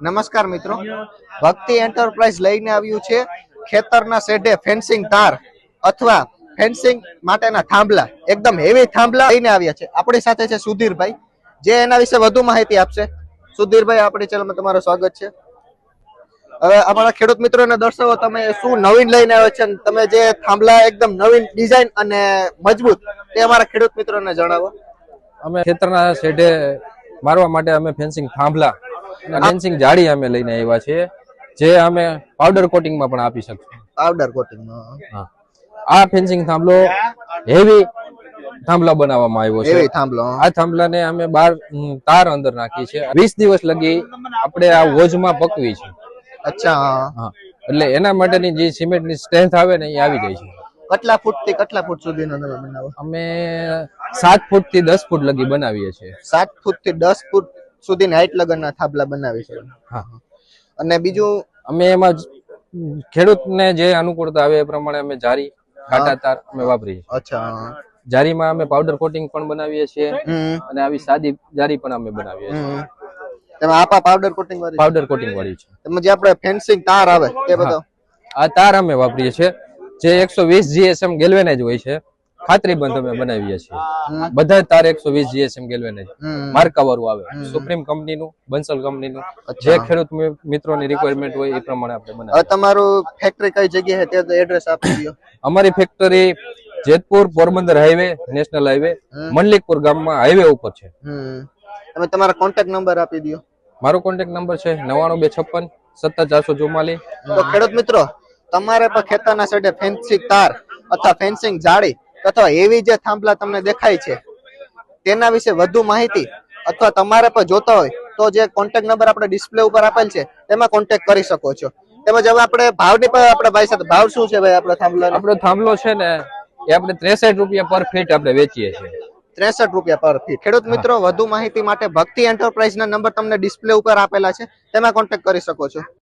નમસ્કાર મિત્રો, ભક્તિ એન્ટરપ્રાઇઝ લઈને આવ્યું છે ખેતરના શેઢે ફેન્સિંગ તાર અથવા ફેન્સિંગ માટેના થાંભલા, એકદમ હેવી થાંભલા લઈને આવ્યા છે. આપણી સાથે છે સુધીરભાઈ, જે એના વિશે વધુ માહિતી આપશે. સુધીરભાઈ, આપણી ચેનલમાં તમારું સ્વાગત છે. હવે અમારા ખેડૂત મિત્રોને દર્શાવો, તમે શું નવીન લઈને આવ્યા છે? તમે જે થાંભલા એકદમ નવીન ડિઝાઇન અને મજબૂત, તે અમારા ખેડૂત મિત્રોને જણાવો. અમે ખેતરના શેઢે મારવા માટે અમે ફેન્સિંગ થાંભલા અને ફેન્સિંગ જાળી અમે લઈને આવ્યા છીએ, જે અમે પાવડર કોટિંગમાં પણ આપી શકીશું. Powder coating. હા, આ ફેન્સિંગ થાંભલો હેવી થાંભલા બનાવવામાં આવ્યો છે. હેવી થાંભલો. આ થાંભલાને અમે 12 તાર અંદર નાખી છે. 20 દિવસ લગી આપણે આ વોજમાં પકવી છે. અચ્છા. હા, એટલે એના માટેની જે સિમેન્ટની સ્ટ્રેન્થ આવે ને એ આવી જાય છે. કેટલા ફૂટ થી કેટલા ફૂટ સુધીનો તમે બનાવો? અમે 7 ફૂટ થી 10 ફૂટ લગી બનાવીએ છીએ. 7 ફૂટ થી 10 ફૂટ સુધીની હાઈટ લગનના થાંભલા બનાવી છે. હા, અને બીજું અમે એમાં ખેડૂતને જે અનુકૂળતા આવે એ પ્રમાણે અમે જારી કાંટા તાર અમે વાપરીએ. અચ્છા. જારીમાં અમે પાવડર કોટિંગ પણ બનાવીએ છીએ અને આવી સાદી જારી પણ અમે બનાવીએ છીએ. તમે આપા પાવડર કોટિંગ વાળી? પાવડર કોટિંગ વાળી છે. તમે જે આપણે ફેન્સિંગ તાર આવે તે બધો? આ તાર અમે વાપરીએ છીએ, જે 120 જીએસએમ ગેલ્વેનાઇઝ હોય છે. ખાતરી બંધ અમે બનાવીએ છીએ. બધા તાર 120 જીએસએમ ગેલ્વેનાઇઝ માર્કા વાળું આવે, સુપ્રીમ કંપનીનું, બંસલ કંપનીનું. જે ખેડૂત મિત્રોની રિક્વાયરમેન્ટ હોય એ પ્રમાણે આપણે બનાવીએ. તમારું ફેક્ટરી કઈ જગ્યાએ છે તે એડ્રેસ આપી દો. અમારી factory Jetpur Porbandar highway, national highway, મનલીકપુર ગામમાં હાઈવે ઉપર છે. તમે તમારા કોન્ટેક્ટ નંબર આપી દો. મારો કોન્ટેક્ટ નંબર છે 99256 17444. તો ખેડૂત મિત્રો, તમારે પણ ખેતરના શેઢે ફેન્સિંગ તાર અથવા ફેન્સિંગ જાળી અથવા એવી જે થાંભલા તમને દેખાય છે તેના વિશે વધુ માહિતી અથવા તમારે પણ જોતા હોય તો જે કોન્ટેક્ટ નંબર આપણે ડિસ્પ્લે ઉપર આપેલ છે તેમાં કોન્ટેક્ટ કરી શકો છો. તેમજ હવે આપણે ભાવની પણ આપણે ભાઈ સાથે ભાવ શું છે ભાઈ આપણો થાંભલો? આપણો થાંભલો છે ને એ આપણે 63 રૂપિયા પર ફીટ આપણે વેચીએ છીએ. 63 રૂપિયા પર ફીટ. ખેડૂત મિત્રો, વધુ માહિતી માટે ભક્તિ એન્ટરપ્રાઇઝના નંબર તમને ડિસ્પ્લે ઉપર આપેલા છે, તેમાં કોન્ટેક્ટ કરી શકો છો.